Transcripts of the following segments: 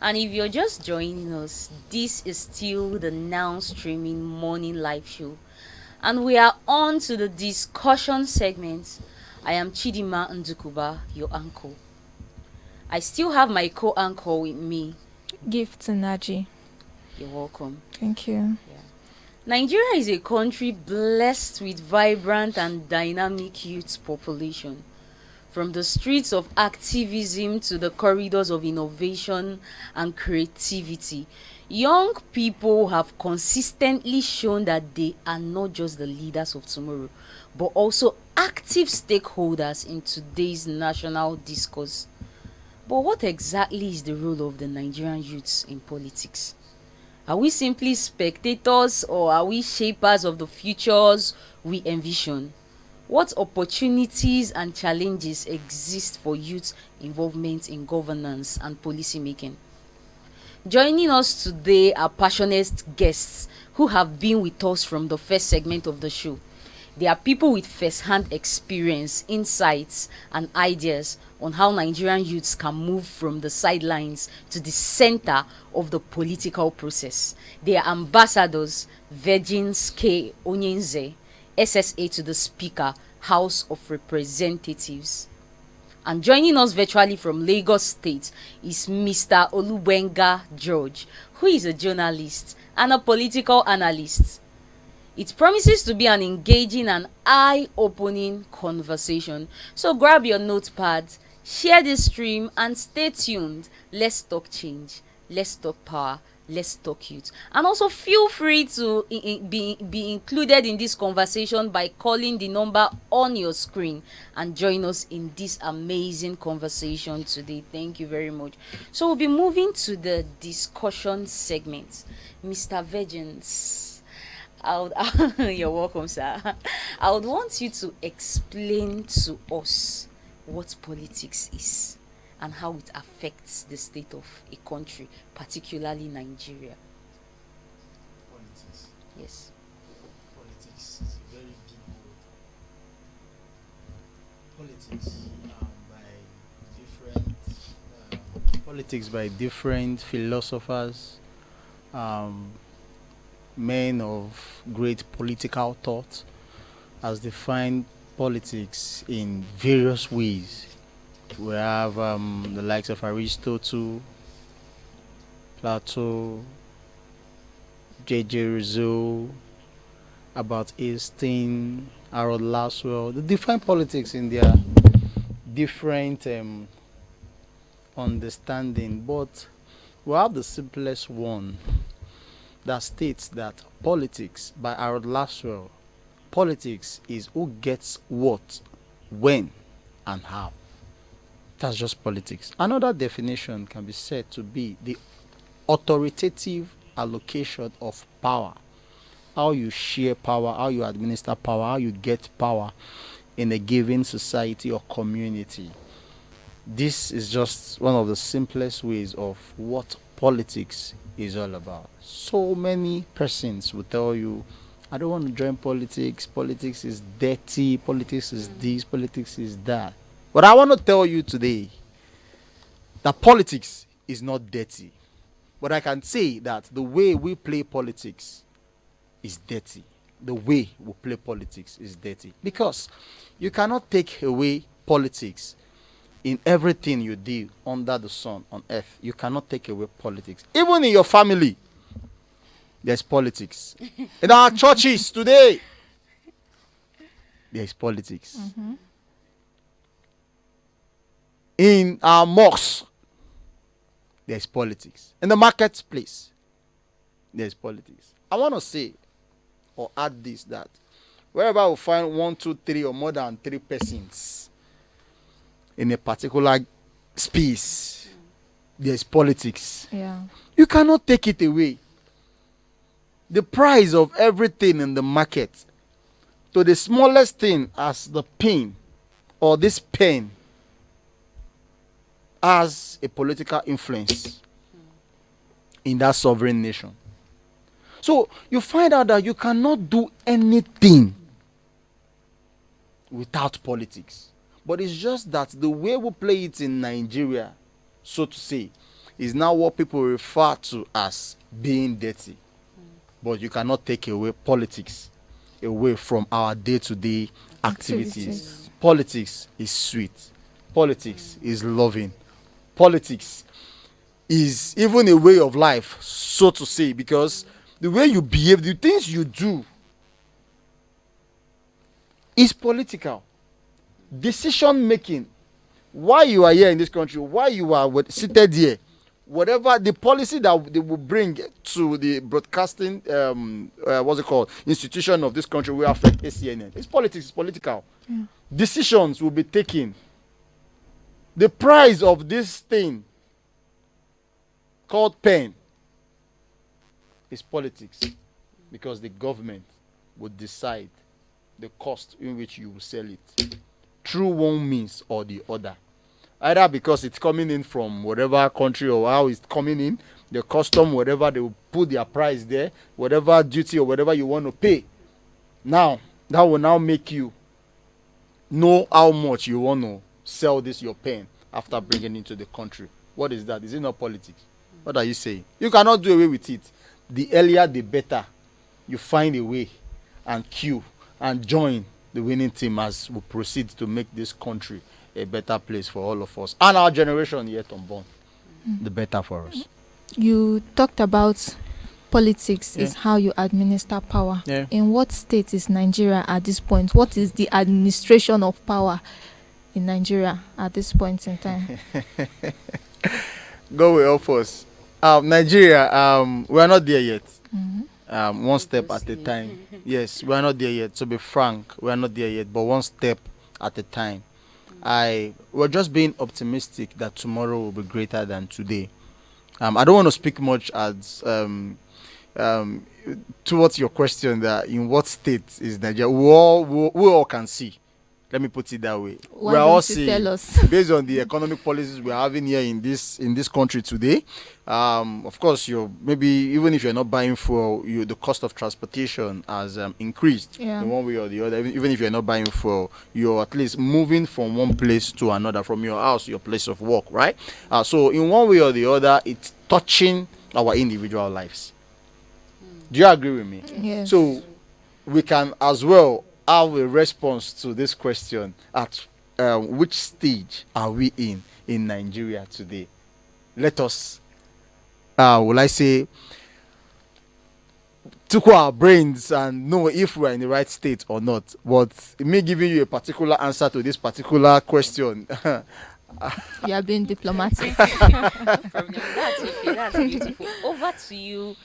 And if you're just joining us, this is still the now streaming morning live show. And we are on to the discussion segment. I am Chidima Ndukuba, your uncle. I still have my co-anchor with me. Gift Naji. You're welcome. Thank you. Nigeria is a country blessed with vibrant and dynamic youth population. From the streets of activism to the corridors of innovation and creativity, young people have consistently shown that they are not just the leaders of tomorrow, but also active stakeholders in today's national discourse. But what exactly is the role of the Nigerian youths in politics? Are we simply spectators, or are we shapers of the futures we envision? What opportunities and challenges exist for youth involvement in governance and policy making? Joining us today are passionate guests who have been with us from the first segment of the show. They are people with first-hand experience, insights, and ideas on how Nigerian youths can move from the sidelines to the center of the political process. They are ambassadors Virgins K. Onyenze, SSA to the Speaker, House of Representatives. And joining us virtually from Lagos State is Mr. Olubenga George, who is a journalist and a political analyst. It promises to be an engaging and eye-opening conversation. So grab your notepad, share this stream, and stay tuned. Let's talk change. Let's talk power. Let's talk youth. And also feel free to be included in this conversation by calling the number on your screen and join us in this amazing conversation today. Thank you very much. So we'll be moving to the discussion segment. Mr. Virgins, you're welcome, sir. I would want you to explain to us what politics is and how it affects the state of a country, particularly Nigeria. Politics. Yes. Politics is a very deep word. Politics by different philosophers, um, men of great political thought, has defined politics in various ways. We have the likes of Aristotle, Plato, J.J. Rizzo, about Einstein, Harold Laswell. They define politics in their different understanding, but we have the simplest one that states that politics, by Harold Laswell, politics is who gets what, when, and how. That's just politics. Another definition can be said to be the authoritative allocation of power. How you share power, how you administer power, how you get power in a given society or community. This is just one of the simplest ways of what politics is all about. So many persons will tell you, I don't want to join politics. Politics is dirty. Politics is this. Politics is that. But I want to tell you today that politics is not dirty. But I can say that the way we play politics is dirty. The way we play politics is dirty. Because you cannot take away politics in everything you do under the sun on earth. You cannot take away politics. Even in your family, there's politics. In our churches today, there's politics. Mm-hmm. In our mosques, there's politics. In the marketplace, there's politics. I want to say or add this, that wherever we find 1, 2, 3 or more than 3 persons in a particular space, there's politics. Yeah. You cannot take it away. The price of everything in the market, to the smallest thing as the pin or this pen, has a political influence in that sovereign nation. So you find out that you cannot do anything without politics. But it's just that the way we play it in Nigeria, so to say, is now what people refer to as being dirty. But you cannot take away politics away from our day-to-day activities. Politics is sweet. Politics is loving. Politics is even a way of life, so to say, because the way you behave, the things you do is political. Decision making, why you are here in this country, why you are seated here, whatever the policy that they will bring to the broadcasting what's it called, institution of this country will affect ACNN. It's politics, it's political. Decisions will be taken. The price of this thing called pen is politics, because the government would decide the cost in which you will sell it through one means or the other, either because it's coming in from whatever country or how it's coming in, the custom, whatever, they will put their price there, whatever duty or whatever you want to pay. Now that will now make you know how much you want to sell this your pen after bringing it into the country. What is that? Is it not politics? What are you saying? You cannot do away with it. The earlier the better. You find a way and queue and join the winning team as we proceed to make this country a better place for all of us and our generation yet unborn. The better for us. You talked about politics is how you administer power. In what state is Nigeria at this point? What is the administration of power in Nigeria at this point in time? God will help us. Nigeria, we are not there yet. One step at a time. Yes, we are not there yet. To be frank, we are not there yet, but one step at a time. We're just being optimistic that tomorrow will be greater than today. I don't want to speak much as towards your question that in what state is Nigeria. We all can see. Let me put it that way. Why don't you seeing, tell us? Based on the economic policies we're having here in this country today, of course, maybe even if you're not buying fuel, the cost of transportation has increased in one way or the other. Even if you're not buying fuel, you're at least moving from one place to another, from your house to your place of work, right? So in one way or the other, it's touching our individual lives. Do you agree with me? Yes. So we can as well have a response to this question at which stage are we in Nigeria today? Let us, will I say, tickle our brains and know if we are in the right state or not. But me giving you a particular answer to this particular question. You are being diplomatic. That's okay. That's beautiful. Over to you,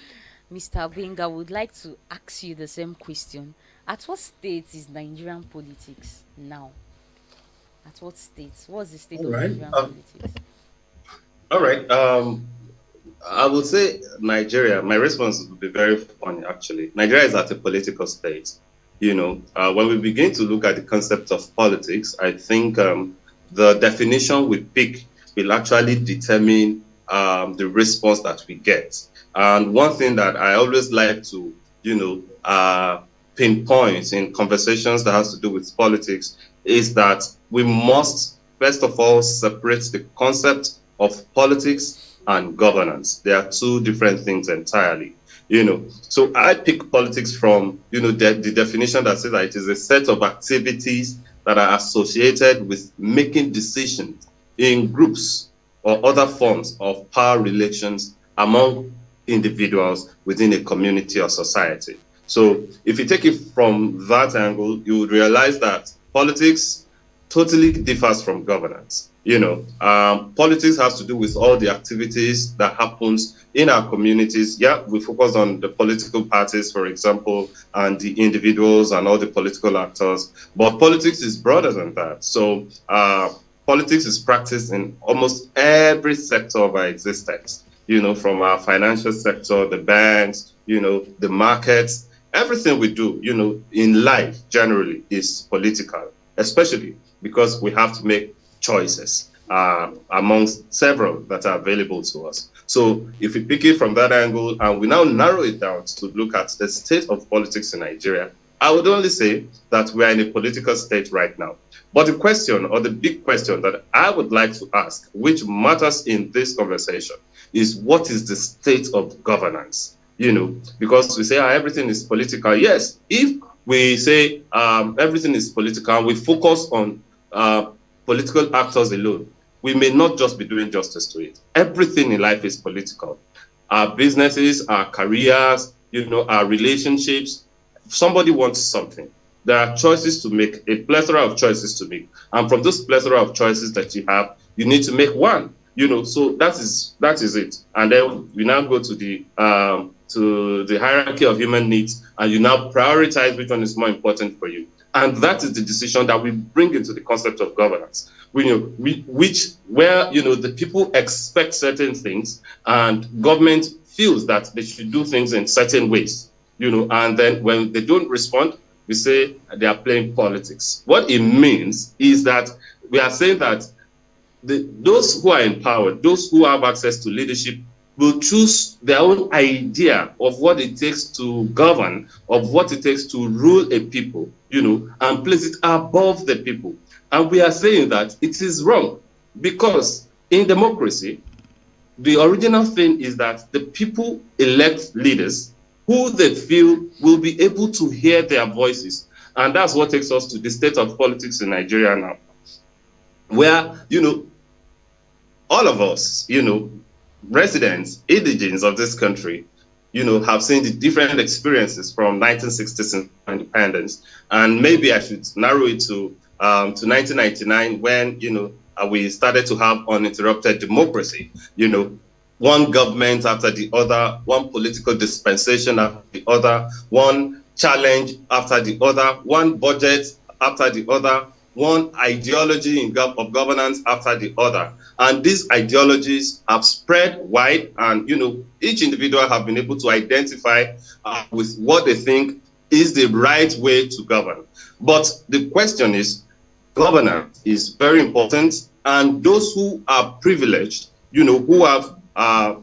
Mr. Benga. I would like to ask you the same question. At what state is Nigerian politics now? At what state? What's the state of Nigerian politics? All right. I would say Nigeria. My response would be very funny, actually. Nigeria is at a political state. When we begin to look at the concept of politics, I think the definition we pick will actually determine the response that we get. And one thing that I always like to, pinpoint in conversations that has to do with politics is that we must, first of all, separate the concept of politics and governance. They are two different things entirely. So I pick politics from, the definition that says that it is a set of activities that are associated with making decisions in groups or other forms of power relations among individuals within a community or society. So if you take it from that angle, you would realize that politics totally differs from governance. Politics has to do with all the activities that happens in our communities. Yeah, we focus on the political parties, for example, and the individuals and all the political actors. But politics is broader than that. So politics is practiced in almost every sector of our existence. From our financial sector, the banks, the markets. Everything we do, in life generally is political, especially because we have to make choices amongst several that are available to us. So if we pick it from that angle and we now narrow it down to look at the state of politics in Nigeria, I would only say that we are in a political state right now. But the question, or the big question that I would like to ask, which matters in this conversation, is what is the state of governance, because we say everything is political. Yes, if we say everything is political, we focus on political actors alone, we may not just be doing justice to it. Everything in life is political. Our businesses, our careers, our relationships. If somebody wants something, there are choices to make, a plethora of choices to make. And from those plethora of choices that you have, you need to make one. So that is it. And then we now go to the hierarchy of human needs, and you now prioritize which one is more important for you. And that is the decision that we bring into the concept of governance. Where the people expect certain things, and government feels that they should do things in certain ways. And then when they don't respond, we say they are playing politics. What it means is that we are saying that those who are in power, those who have access to leadership, will choose their own idea of what it takes to govern, of what it takes to rule a people, and place it above the people. And we are saying that it is wrong, because in democracy, the original thing is that the people elect leaders who they feel will be able to hear their voices. And that's what takes us to the state of politics in Nigeria now, where, all of us, residents, indigents of this country, have seen the different experiences from 1960s independence. And maybe I should narrow it to 1999, when, we started to have uninterrupted democracy, one government after the other, one political dispensation after the other, one challenge after the other, one budget after the other, one ideology of governance after the other. And these ideologies have spread wide, and each individual have been able to identify with what they think is the right way to govern. But the question is, governance is very important, and those who are privileged, who have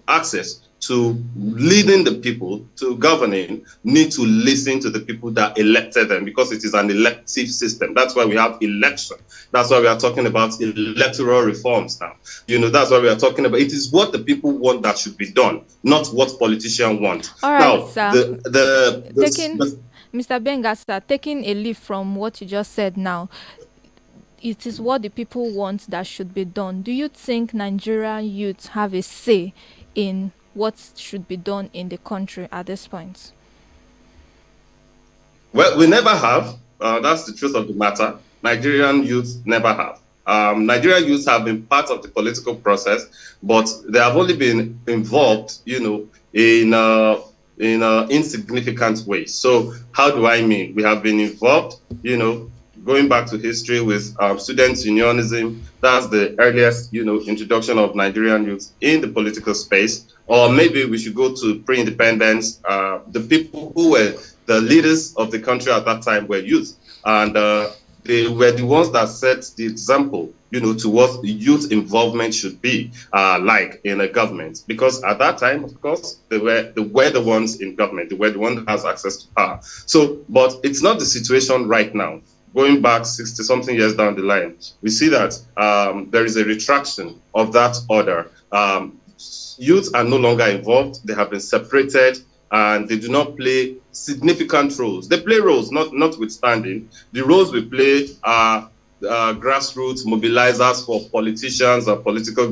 access to leading the people, to governing, need to listen to the people that elected them, because it is an elective system. That's why we have election. That's why we are talking about electoral reforms now. That's why we are talking about, it is what the people want that should be done, not what politicians want. All right, now, sir. Mr. Bengasa, taking a leaf from what you just said now, it is what the people want that should be done. Do you think Nigerian youths have a say in what should be done in the country at this point? Well, we never have. That's the truth of the matter. Nigerian youth never have. Nigerian youth have been part of the political process, but they have only been involved, in insignificant ways. So how do I mean? We have been involved, going back to history with student unionism. That's the earliest, introduction of Nigerian youth in the political space. Or maybe we should go to pre-independence. The people who were the leaders of the country at that time were youth. And they were the ones that set the example, to what youth involvement should be like in a government. Because at that time, of course, they were the ones in government. They were the one that has access to power. So, but it's not the situation right now. Going back 60-something years down the line, we see that there is a retraction of that order. Youth are no longer involved. They have been separated, and they do not play significant roles. They play roles, notwithstanding. The roles we play are grassroots mobilizers for politicians or political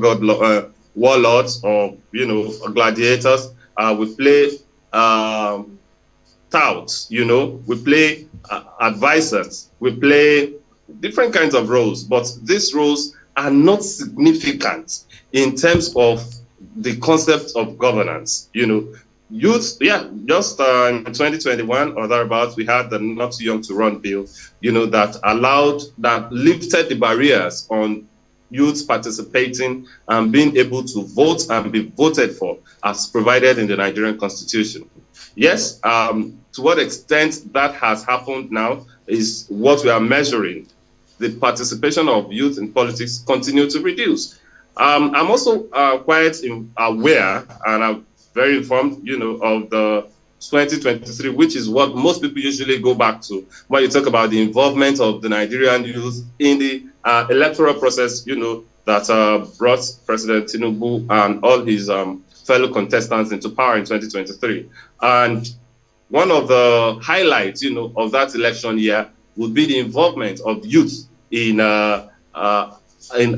warlords, or gladiators. We play touts. We play advisors. We play different kinds of roles, but these roles are not significant in terms of the concept of governance. Youth, just in 2021 or thereabouts, we had the Not Too Young to Run bill, that lifted the barriers on youth participating and being able to vote and be voted for as provided in the Nigerian Constitution. Yes, to what extent that has happened now is what we are measuring. The participation of youth in politics continue to reduce. I'm also quite aware, and I'm very informed, of the 2023, which is what most people usually go back to when you talk about the involvement of the Nigerian youth in the electoral process, that brought President Tinubu and all his fellow contestants into power in 2023. And one of the highlights, of that election year would be the involvement of youth in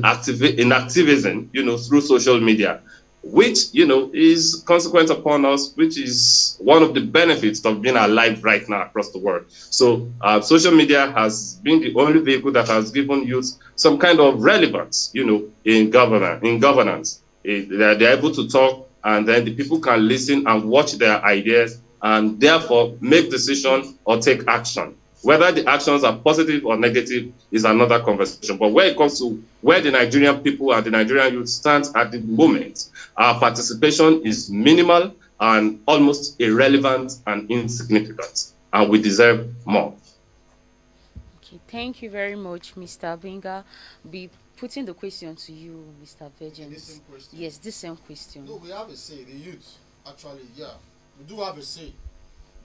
activism, through social media, which, is consequent upon us, which is one of the benefits of being alive right now across the world. So social media has been the only vehicle that has given youth some kind of relevance, in governance. They're able to talk, and then the people can listen and watch their ideas and therefore make decisions or take action. Whether the actions are positive or negative is another conversation. But when it comes to where the Nigerian people and the Nigerian youth stand at the moment, our participation is minimal and almost irrelevant and insignificant, and we deserve more. Okay, thank you very much, Mr. Benga. Be putting the question to you, Mr. Virgin. Yes, this same question. No, we have a say. The youth, actually, yeah, we do have a say.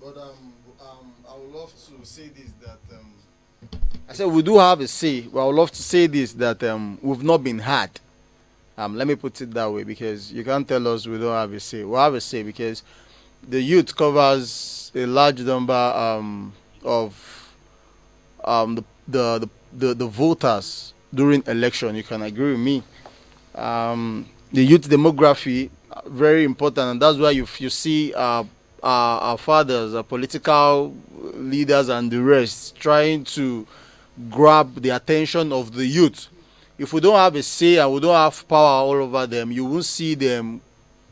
But I would love to say this, that I said we do have a say, but I would love to say this, that we've not been heard. Let me put it that way, because you can't tell us we don't have a say. We have a say because the youth covers a large number of the voters during election. You can agree with me. The youth demography very important, and that's why you see our fathers, our political leaders, and the rest trying to grab the attention of the youth. If we don't have a say and we don't have power all over them, you won't see them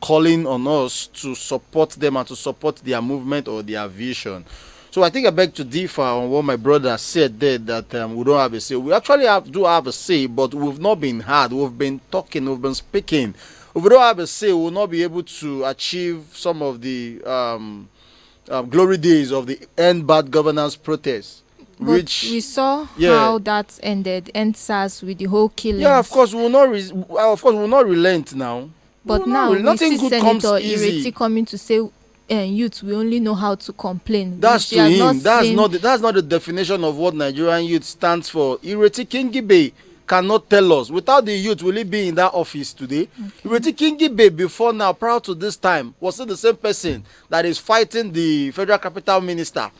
calling on us to support them and to support their movement or their vision. So I think I beg to differ on what my brother said there, that we don't have a say. We actually do have a say, but we've not been heard. We've been talking, we've been speaking. If we don't have a say, we will not be able to achieve some of the glory days of the End Bad Governance protest. But which we saw how that ended, EndSARS with the whole killing. Yeah, of course we will not relent now. But now we see Senator Ireti coming to say, youth, we only know how to complain. That's to him. That's not the definition of what Nigerian youth stands for. Ireti Kingibe cannot tell us. Without the youth, will he be in that office today? Ireti Kingibe, before now, prior to this time, was it the same person that is fighting the Federal Capital Minister?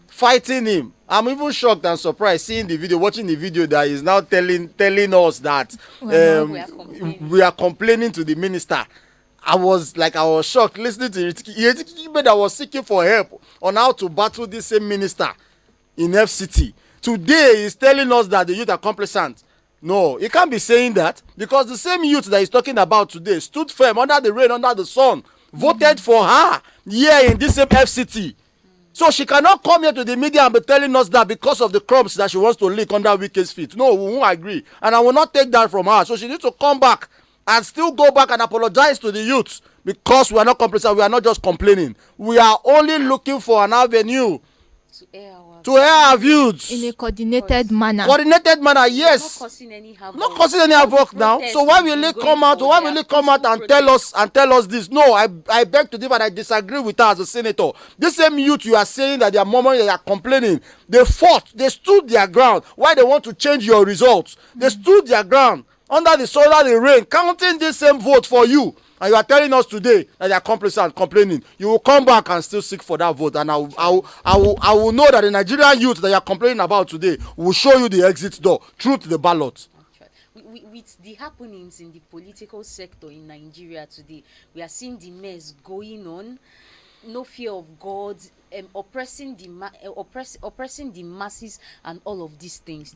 Fighting him. I'm even shocked and surprised seeing the video, watching the video that is now telling us that we are complaining to the minister. I was shocked listening to it. That was seeking for help on how to battle this same minister in FCT. Today he's telling us that the youth are complacent. No, he can't be saying that, because the same youth that he's talking about today stood firm under the rain, under the sun, voted for her here in this same FCT. So she cannot come here to the media and be telling us that because of the crumbs that she wants to lick under Wike's feet. No, we won't agree. And I will not take that from her. So she needs to come back and still go back and apologize to the youth, because we are not complacent. We are not just complaining. We are only looking for an avenue to air our views in a coordinated manner. Yes. Not causing any havoc now. So why will they come out? Why will they come out and tell us this? No, I beg to differ, and I disagree with her as a senator. This same youth you are saying that they are murmuring, they are complaining. They fought. They stood their ground. Why they want to change your results? They stood their ground under the sun, under the rain, counting this same vote for you. And you are telling us today that they are complacent, complaining. You will come back and still seek for that vote, and I will know that the Nigerian youth that you are complaining about today will show you the exit door through to the ballot. With the happenings in the political sector in Nigeria today, we are seeing the mess going on. No fear of God, oppressing the masses, and all of these things.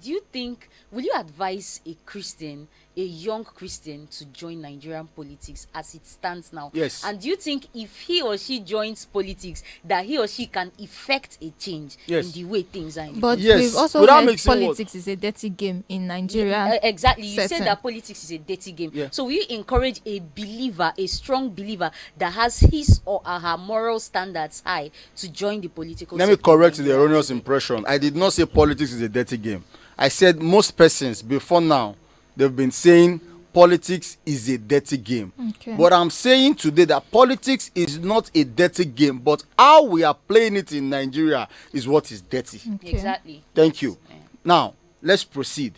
Will you advise a Christian, a young Christian, to join Nigerian politics as it stands now? Yes. And do you think if he or she joins politics, that he or she can effect a change in the way things are? But we've also heard politics is a dirty game in Nigeria. Exactly. You said that politics is a dirty game. Yeah. So will you encourage a believer, a strong believer that has his or her moral standards high, to join the political sector? Let me correct the erroneous impression. I did not say politics is a dirty game. I said most persons before now, they've been saying politics is a dirty game. Okay. But I'm saying today that politics is not a dirty game, but how we are playing it in Nigeria is what is dirty. Okay. Exactly. Thank you. Now, let's proceed.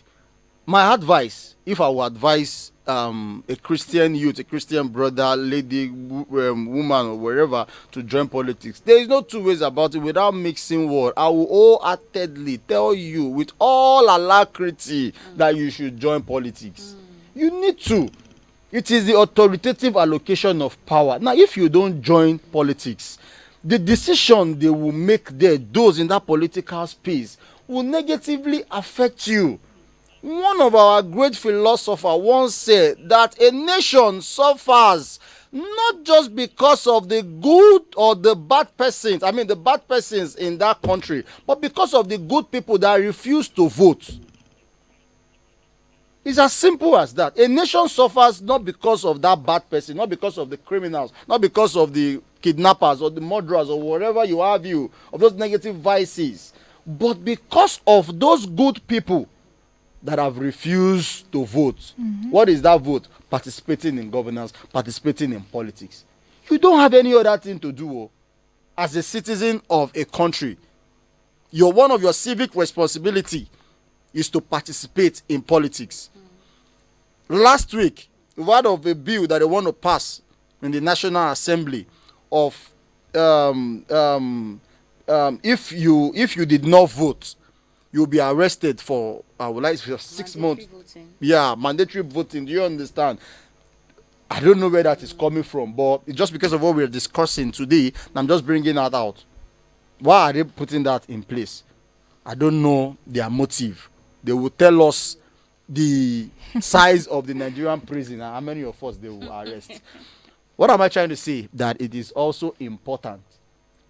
My advice, if I would advise a Christian youth, a Christian brother, lady, woman, or wherever to join politics, there is no two ways about it without mixing word. I will wholeheartedly tell you with all alacrity that you should join politics. You need to. It is the authoritative allocation of power. Now, if you don't join politics, the decision they will make there, those in that political space, will negatively affect you. One of our great philosophers once said that a nation suffers not just because of the good or the bad persons, the bad persons in that country, but because of the good people that refuse to vote. It's as simple as that. A nation suffers not because of that bad person, not because of the criminals, not because of the kidnappers or the murderers or whatever you have of those negative vices, but because of those good people that have refused to vote. What is that vote? Participating in governance, participating in politics. You don't have any other thing to do as a citizen of a country. One of your civic responsibility is to participate in politics. Last week, we heard of a bill that they want to pass in the National Assembly of if you did not vote, you'll be arrested for 6 months. Voting. Yeah, mandatory voting. Do you understand? I don't know where that is coming from, but it's just because of what we're discussing today, I'm just bringing that out. Why are they putting that in place? I don't know their motive. They will tell us the size of the Nigerian prison and how many of us they will arrest. What am I trying to say? That it is also important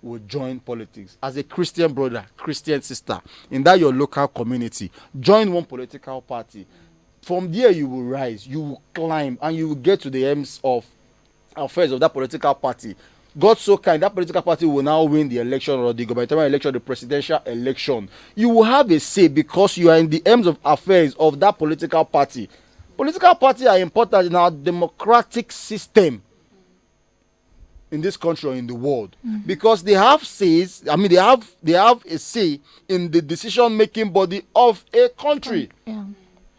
we join politics. As a Christian brother, Christian sister, in that your local community, join one political party. From there you will rise, you will climb, and you will get to the ends of affairs of that political party. God so kind, that political party will now win the election or the gubernatorial election, the presidential election. You will have a say because you are in the ends of affairs of that political party. Political parties are important in our democratic system in this country or in the world, because they have says. They have a say in the decision-making body of a country. Yeah.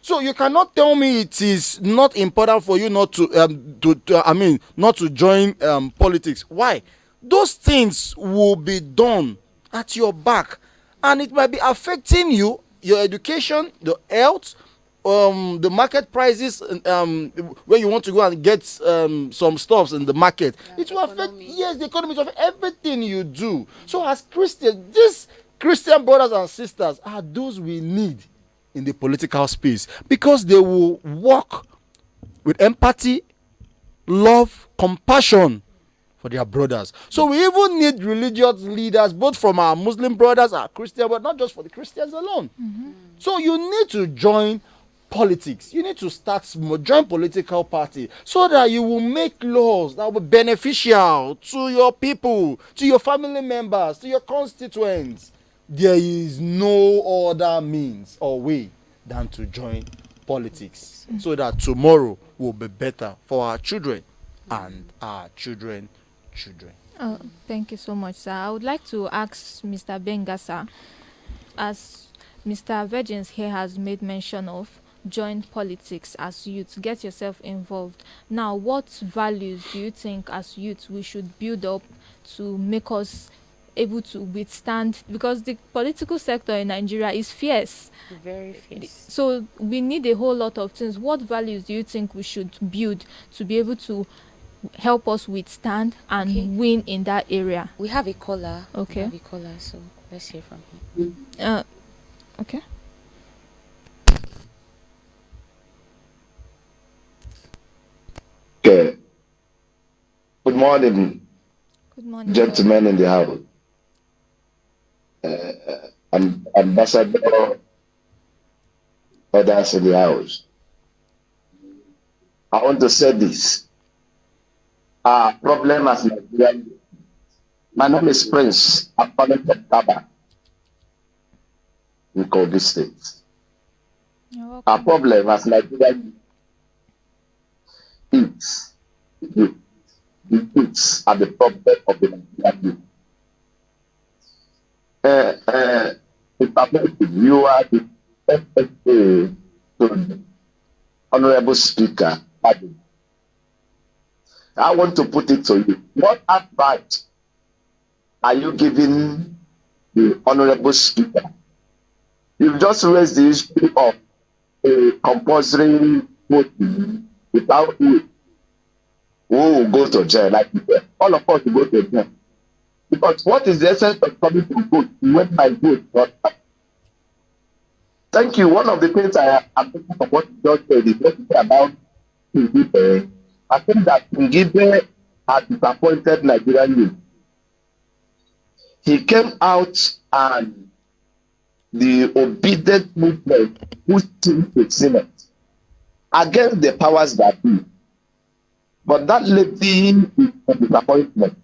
So you cannot tell me it is not important for you not to join politics. Why? Those things will be done at your back, and it might be affecting you, your education, the health, the market prices, where you want to go and get some stuffs in the market. Yeah, it will affect the economy, it will affect everything you do. So as Christians, these Christian brothers and sisters are those we need in the political space, because they will work with empathy, love, compassion for their brothers. So we even need religious leaders, both from our Muslim brothers, our Christian, but not just for the Christians alone. So you need to join politics. You need to start small, join political party, so that you will make laws that will be beneficial to your people, to your family members, to your constituents. There is no other means or way than to join politics, so that tomorrow will be better for our children and our children. Thank you so much, sir. I would like to ask Mr. Bengasa, as Mr. Virgins here has made mention of, join politics as youth, get yourself involved. Now, what values do you think as youth we should build up to make us able to withstand, because the political sector in Nigeria is fierce, very fierce, so we need a whole lot of things. What values do you think we should build to be able to help us withstand and win in that area? We have a caller. Okay. We have a caller, so let's hear from him. Okay. Okay. Good morning. Good morning, gentlemen in the house. Ambassador, others in the house. I want to say this. Our problem as Nigerian. My name is Prince. I'm calling from Taba in Kogi State. Our problem as Nigerian is the youths are the problem of the Nigerian youth. You are the FFA to the Honorable Speaker, I want to put it to you. What advice are you giving the Honorable Speaker? You've just raised the issue of a compulsory voting without who will go to jail. Like all of us will go to jail. Because what is the essence of coming to vote when my vote not up? Thank you. One of the things I am thinking of what you just said is what you say about Ngibe. I think that Ngibe has disappointed Nigerian youth. He came out and the obedient movement pushed him to Senate against the powers that be. But that lady is a disappointment.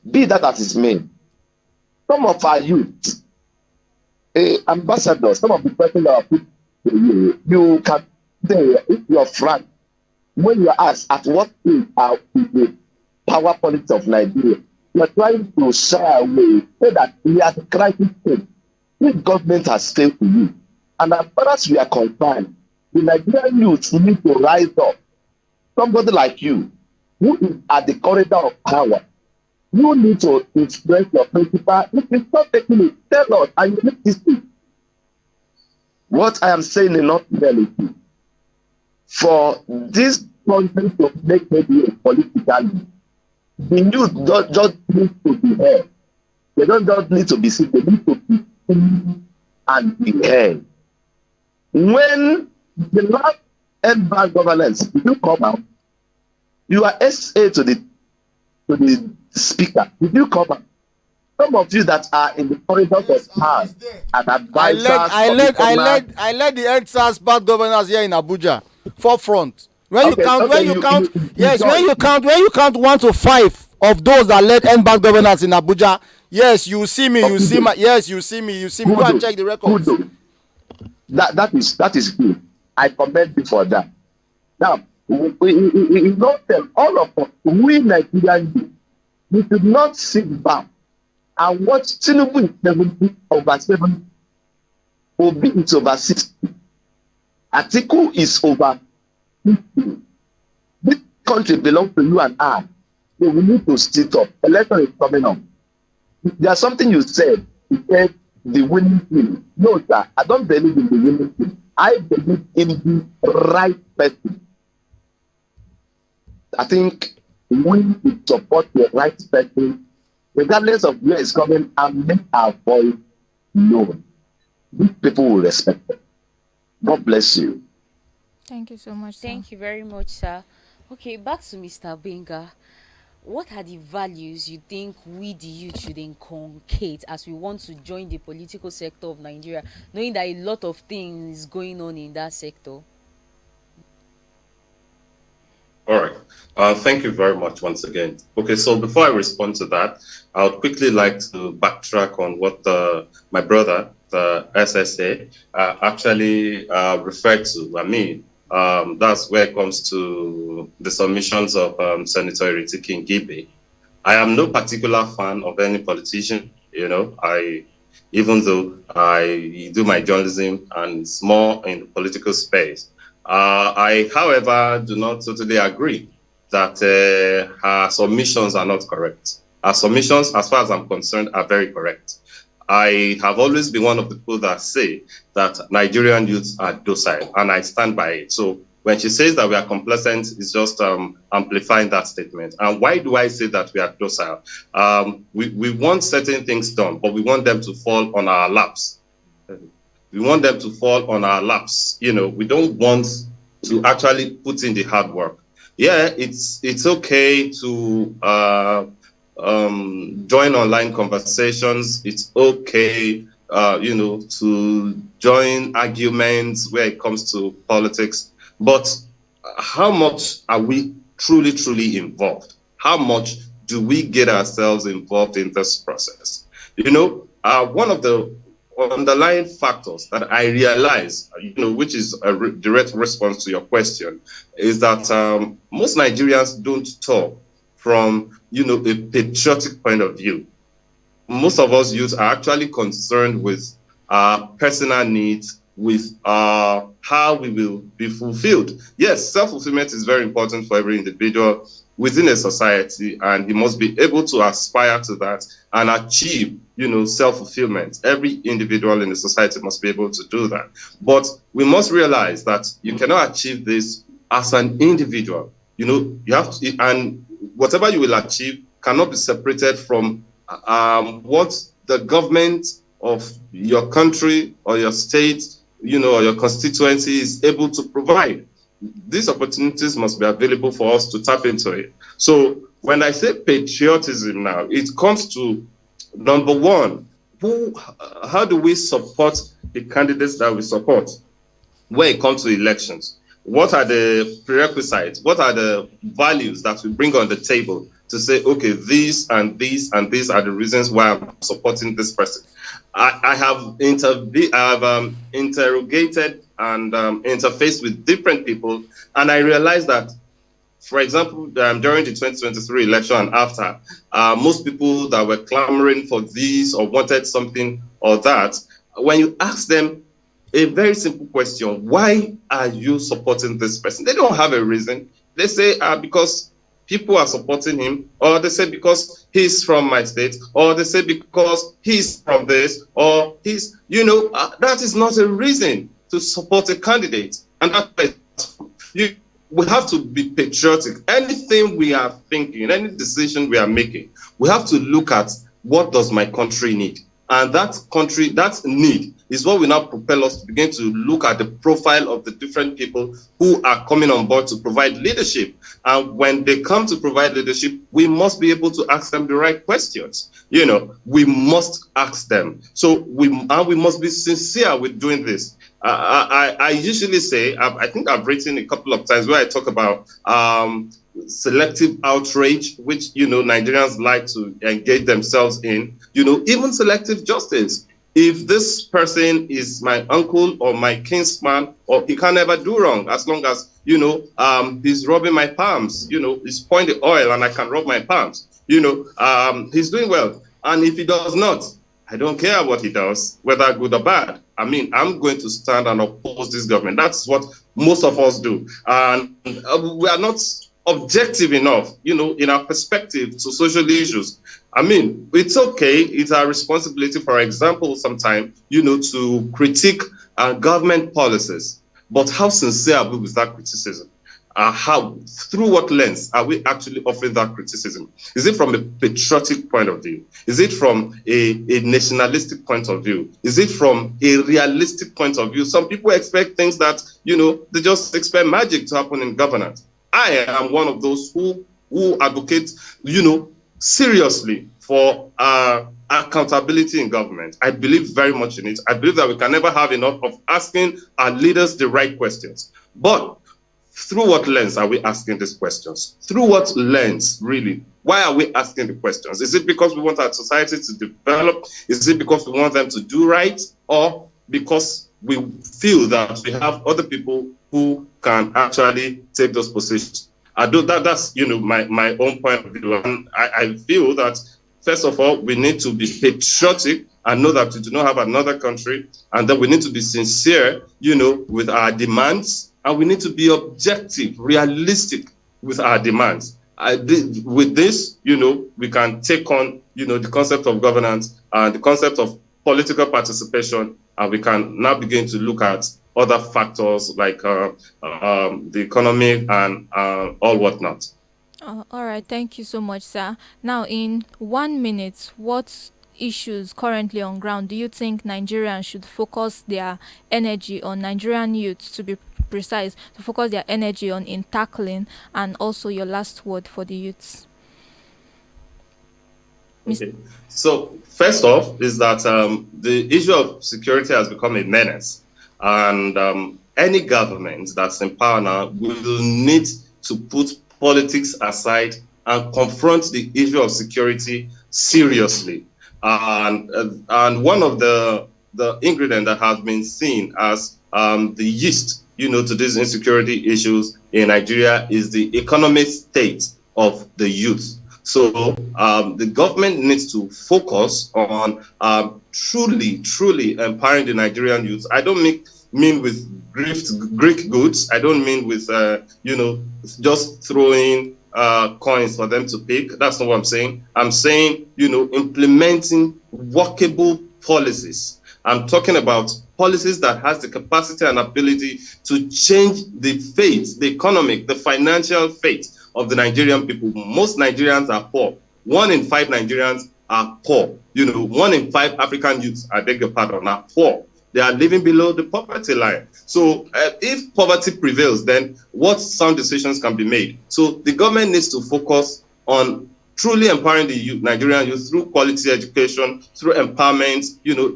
Be that as it may, some of our youth, ambassadors, some of the persons that are put to you, you can say, if you're frank, when you ask at what age are the power politics of Nigeria, you're trying to shy away, say that we are the crisis state. This government has failed to you. And as far as we are concerned, the Nigerian youth need to rise up. Somebody like you, who is at the corridor of power, you need to express your principle. If you stop taking it, tell us, and you need to speak. What I am saying is not reality. For this country to make maybe politically, the youth don't just need to be heard. They don't just need to be seen, they need to be seen and be heard. When the last end-bank governance, if you come out, you are SA to the speaker. If you come out, some of you that are in the corridors of power and advisors, I led the EndSARS bad governors here in Abuja, forefront. When you count 1 to 5 of those that led end bad governors in Abuja, yes, you see me, you see my, yes, you see me. Go and check the records. That is good. I commend you for that. Now, we don't tell all of us, we Nigerians, we should not sit back and watch Tinubu is 70 over 7, Obi is over 60, Atiku is over 50. This country belongs to you and I. So we need to sit up. Election is coming up. There's something you said. You said the winning team. No, sir, I don't believe in the winning team. I believe in the right person. I think we need to support the right person, regardless of where it's coming, and make our voice known. These people will respect it. God bless you. Thank you so much, sir. Thank you very much, sir. Okay, back to Mr. Benga. What are the values you think we the youth should inculcate as we want to join the political sector of Nigeria, knowing that a lot of things going on in that sector? All right. Thank you very much once again. Okay, so before I respond to that, I would quickly like to backtrack on what my brother, the SSA, actually referred to. I mean, that's where it comes to the submissions of Senator Eritiki Ngibe. I am no particular fan of any politician. You know, even though I do my journalism and it's more in the political space. I, however, do not totally agree that her submissions are not correct. Her submissions, as far as I'm concerned, are very correct. I have always been one of the people that say that Nigerian youths are docile, and I stand by it. So when she says that we are complacent, it's just amplifying that statement. And why do I say that we are docile? We want certain things done, but we want them to fall on our laps. We want them to fall on our laps. You know, we don't want to actually put in the hard work. Yeah, it's okay to join online conversations. It's okay, you know, to join arguments where it comes to politics. But how much are we truly involved? How much do we get ourselves involved in this process? You know, one of the underlying factors that I realize, you know, which is a direct response to your question, is that most Nigerians don't talk from, you know, a patriotic point of view. Most of us youth are actually concerned with our personal needs, with how we will be fulfilled. Yes, self-fulfillment is very important for every individual within a society, and he must be able to aspire to that and achieve, self-fulfillment. Every individual in the society must be able to do that. But we must realize that you cannot achieve this as an individual. You have to, and whatever you will achieve cannot be separated from what the government of your country or your state, or your constituency is able to provide. These opportunities must be available for us to tap into it. So when I say patriotism now, it comes to number one, how do we support the candidates that we support when it comes to elections? What are the prerequisites? What are the values that we bring on the table to say, okay, these and these and these are the reasons why I'm supporting this person? I have interrogated and interfaced with different people, and I realized that, for example, during the 2023 election and after, most people that were clamoring for this or wanted something or that, when you ask them a very simple question, why are you supporting this person? They don't have a reason. They say, because people are supporting him, or they say because he's from my state, or they say because he's from this, or he's, that is not a reason to support a candidate. And we have to be patriotic. Anything we are thinking, any decision we are making, we have to look at what does my country need. And that need is what will now propel us to begin to look at the profile of the different people who are coming on board to provide leadership. And when they come to provide leadership, we must be able to ask them the right questions. We must ask them. So we must be sincere with doing this. I usually say, I think I've written a couple of times where I talk about selective outrage, which, Nigerians like to engage themselves in, even selective justice. If this person is my uncle or my kinsman, or he can never do wrong, as long as, he's rubbing my palms, he's pouring the oil and I can rub my palms, he's doing well. And if he does not, I don't care what he does, whether good or bad. I'm going to stand and oppose this government. That's what most of us do. And we are not objective enough, in our perspective to social issues. It's okay. It's our responsibility, for example, sometimes, to critique government policies. But how sincere are we with that criticism? Through what lens are we actually offering that criticism? Is it from a patriotic point of view? Is it from a nationalistic point of view? Is it from a realistic point of view? Some people expect things that, they just expect magic to happen in governance. I am one of those who advocate, seriously for accountability in government. I believe very much in it. I believe that we can never have enough of asking our leaders the right questions. But through what lens are we asking these questions? Through what lens, really? Why are we asking the questions? Is it because we want our society to develop? Is it because we want them to do right? Or because we feel that we have other people who can actually take those positions? That's my own point of view. And I feel that, first of all, we need to be patriotic and know that we do not have another country, and that we need to be sincere, with our demands. And we need to be objective, realistic with our demands. With this, we can take on, the concept of governance and the concept of political participation, and we can now begin to look at other factors like the economy and all whatnot. All right. Thank you so much, sir. Now, in 1 minute, what issues currently on ground do you think Nigerians should focus their energy on, Nigerian youths to be precise, to focus their energy on in tackling? And also your last word for the youths. Okay. So first off is that the issue of security has become a menace, and any government that's in power now will need to put politics aside and confront the issue of security seriously. And one of the ingredients that has been seen as the yeast, to these insecurity issues in Nigeria is the economic state of the youth. So the government needs to focus on truly empowering the Nigerian youth. I don't mean with Greek goods. I don't mean with, just throwing coins for them to pick. That's not what I'm saying. I'm saying, implementing workable policies. I'm talking about policies that has the capacity and ability to change the fate, the economic, the financial fate of the Nigerian people. Most Nigerians are poor. 1 in 5 Nigerians are poor. 1 in 5 African youths, I beg your pardon, are poor. They are living below the poverty line. So if poverty prevails, then what sound decisions can be made? So the government needs to focus on truly empowering the youth, Nigerian youth, through quality education, through empowerment,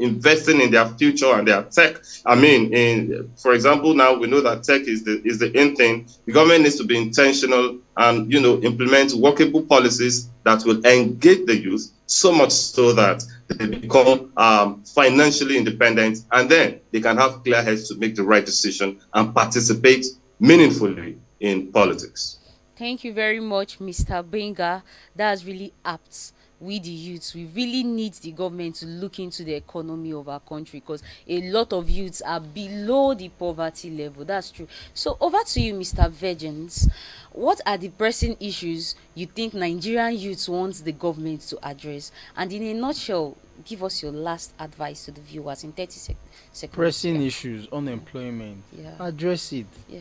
investing in their future and their tech. I mean, for example, now we know that tech is the in thing. The government needs to be intentional and, implement workable policies that will engage the youth so much so that they become financially independent, and then they can have clear heads to make the right decision and participate meaningfully in politics. Thank you very much, Mr. Benga. That's really apt. We the youths, we really need the government to look into the economy of our country, because a lot of youths are below the poverty level. That's true. So over to you, Mr. Virgins. What are the pressing issues you think Nigerian youths want the government to address? And in a nutshell, give us your last advice to the viewers in 30 seconds. Pressing issues, unemployment. Yeah. Address it. Yeah.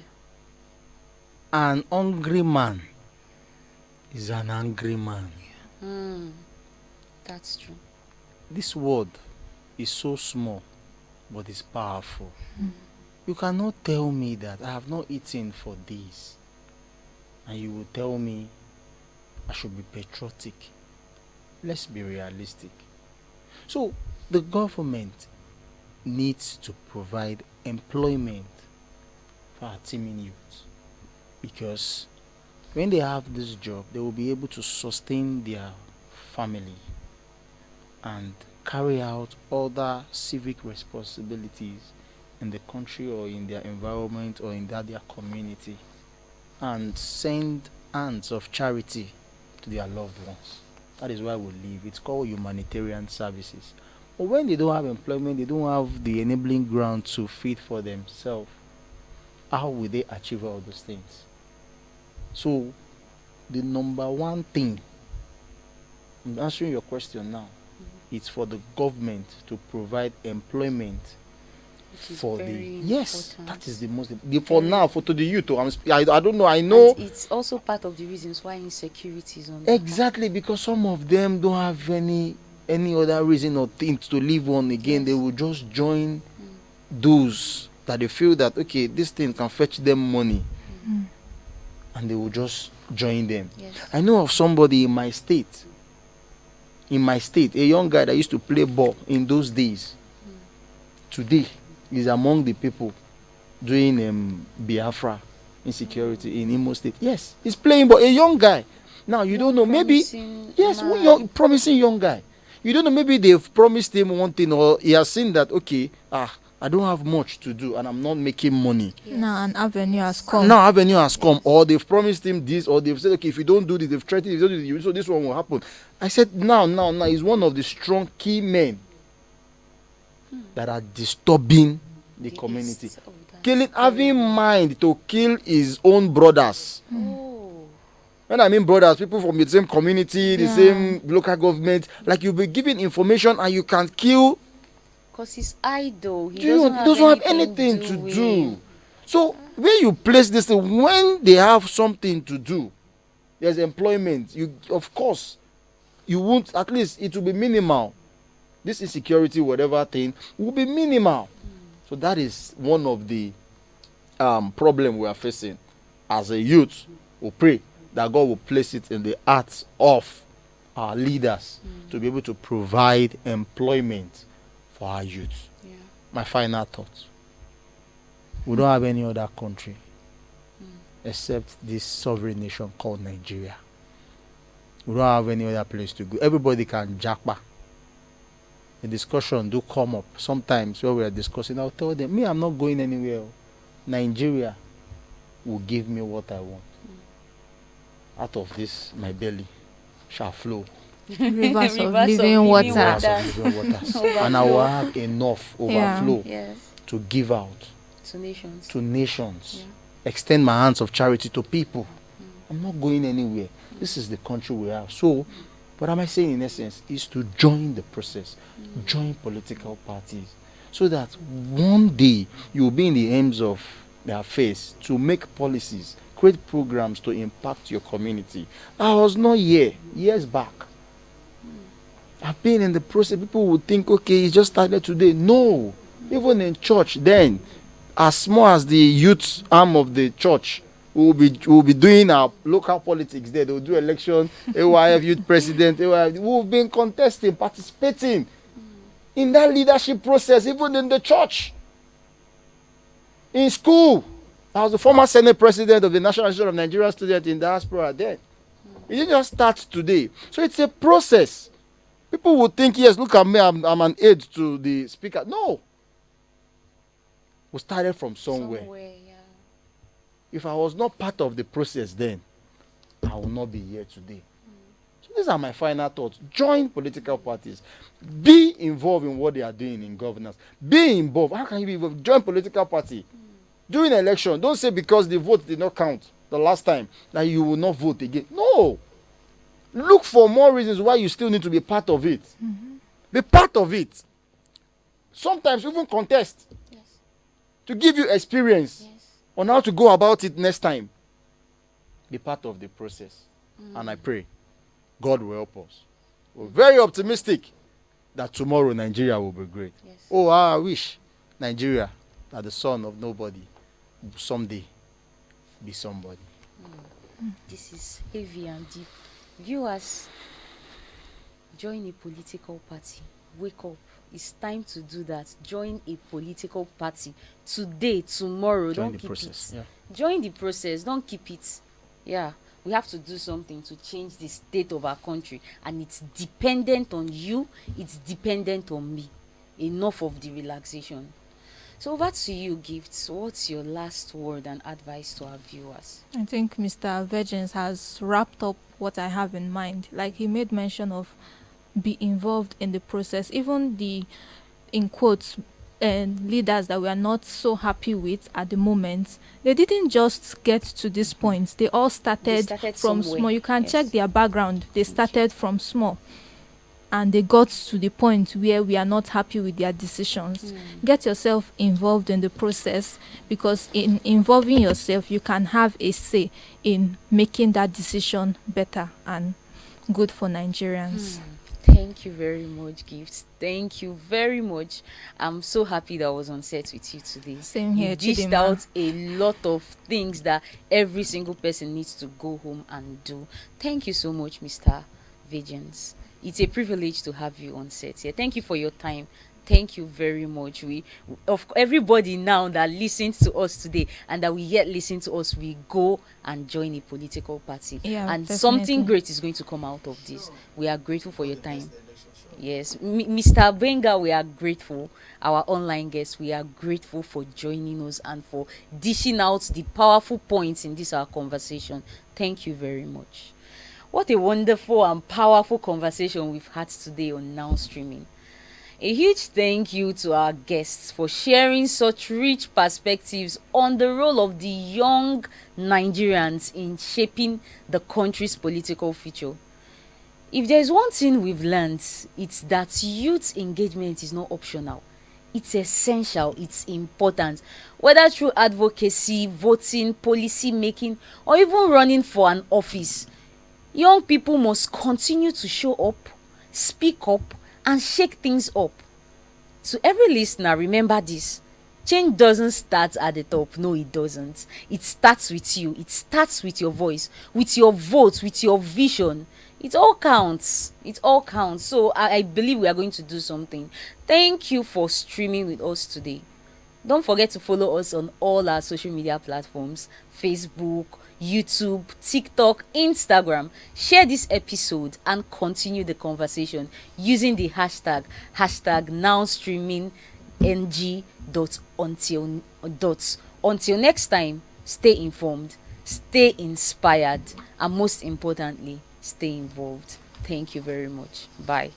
An hungry man is an angry man. That's true. This word is so small, but it's powerful. You cannot tell me that I have not eaten for days, and you will tell me I should be patriotic. Let's be realistic. So the government needs to provide employment for our teeming youth, because when they have this job, they will be able to sustain their family and carry out other civic responsibilities in the country or in their environment or in their community, and send hands of charity to their loved ones. That is why we live. It's called humanitarian services. But when they don't have employment, they don't have the enabling ground to feed for themselves, how will they achieve all those things? So the number one thing, I'm answering your question now, it's for the government to provide employment for the important. That is the most for now, for to the youth. I don't know, I know. And it's also part of the reasons why insecurity is on exactly, because some of them don't have any other reason or things to live on again. Yes. They will just join those that they feel that okay, this thing can fetch them money, and they will just join them. Yes. I know of somebody in my state, a young guy that used to play ball in those days. Today is among the people doing Biafra insecurity in Imo State. Yes, he's playing ball, a young guy. Now you don't know, maybe promising young guy. You don't know, maybe they've promised him one thing, or he has seen that okay, I don't have much to do and I'm not making money. Yes. Now an avenue has come. Or they've promised him this, or they've said, okay, if you don't do this, they've threatened, if you don't do this, so this one will happen. I said, now, he's one of the strong key men that are disturbing the community. Having mind to kill his own brothers. When I mean brothers, people from the same community, the same local government, like you'll be giving information and you can kill. Because he's idle. He doesn't have anything to do. So when you place this thing, when they have something to do, there's employment. Of course, you won't, at least it will be minimal. This insecurity, whatever thing, will be minimal. So that is one of the problem we are facing. As a youth, we pray that God will place it in the hearts of our leaders to be able to provide employment for our youth. My final thoughts. We don't have any other country except this sovereign nation called Nigeria. We don't have any other place to go. Everybody can jackpot. The discussion do come up. Sometimes when we are discussing, I'll tell them, I'm not going anywhere. Nigeria will give me what I want. Out of this, my belly shall flow rivers of living waters. And I will have enough overflow to give out To nations. To nations. Yeah. Extend my hands of charity to people. I'm not going anywhere. This is the country we have. So, what am I saying in essence is to join the process, join political parties, so that one day you'll be in the aims of their face to make policies, create programs to impact your community. I was not here years back. I've been in the process. People would think, okay, it just started today. No, even in church then, as small as the youth arm of the church, we'll be doing our local politics there. They'll do election, AYF youth president, AYF. We've been contesting, participating in that leadership process, even in the church, in school. I was the former Senate president of the National Association of Nigerian Students in Diaspora then. It didn't just start today. So it's a process. People would think, yes, look at me, I'm an aide to the speaker. No. We started from somewhere. Yeah. If I was not part of the process then, I will not be here today. So these are my final thoughts. Join political parties. Be involved in what they are doing in governance. Be involved. How can you be involved? Join political party. During election, don't say because the vote did not count the last time that you will not vote again. No. Look for more reasons why you still need to be part of it. Be part of it. Sometimes even contest. Yes. To give you experience on how to go about it next time. Be part of the process. And I pray God will help us. We're very optimistic that tomorrow Nigeria will be great. Yes. Oh, I wish Nigeria, that the son of nobody, someday be somebody. This is heavy and deep. Viewers, join a political party. Wake up. It's time to do that. Join a political party today, tomorrow. Join Don't the keep process. it. Yeah. Join the process. Don't keep it. Yeah. We have to do something to change the state of our country, and it's dependent on you. It's dependent on me. Enough of the relaxation. So over to you, Gifts. What's your last word and advice to our viewers? I think Mr. Virgins has wrapped up what I have in mind. Like he made mention of be involved in the process. Even the, in quotes, leaders that we are not so happy with at the moment, they didn't just get to this point. They all started from somewhere. small. You can check their background. They started from small. And they got to the point where we are not happy with their decisions. Get yourself involved in the process, because in involving yourself, you can have a say in making that decision better and good for Nigerians. Thank you very much, Gifts. Thank you very much. I'm so happy that I was on set with you today. Same here, You dished Chidima. out a lot of things that every single person needs to go home and do. Thank you so much, Mr. Vigence. It's a privilege to have you on set here. Thank you for your time. Thank you very much. We, of everybody now that listens to us today and that we yet listen to us, we go and join a political party. Yeah, and definitely. something great is going to come out of this. We are grateful for your time. Yes, Mr. Benga, we are grateful. Our online guests, we are grateful for joining us and for dishing out the powerful points in this our conversation. Thank you very much. What a wonderful and powerful conversation we've had today on Now Streaming. A huge thank you to our guests for sharing such rich perspectives on the role of the young Nigerians in shaping the country's political future. If there's one thing we've learned, it's that youth engagement is not optional. It's essential, it's important. Whether through advocacy, voting, policy making, or even running for an office, young people must continue to show up, speak up, and shake things up. To every listener, remember this. Change doesn't start at the top. No, it doesn't. It starts with you. It starts with your voice, with your vote, with your vision. It all counts. It all counts. So I believe we are going to do something. Thank you for streaming with us today. Don't forget to follow us on all our social media platforms: Facebook, YouTube, TikTok, Instagram. Share this episode and continue the conversation using the hashtag #NowStreamingNG. Until next time, stay informed, stay inspired, and most importantly, stay involved. Thank you very much. Bye.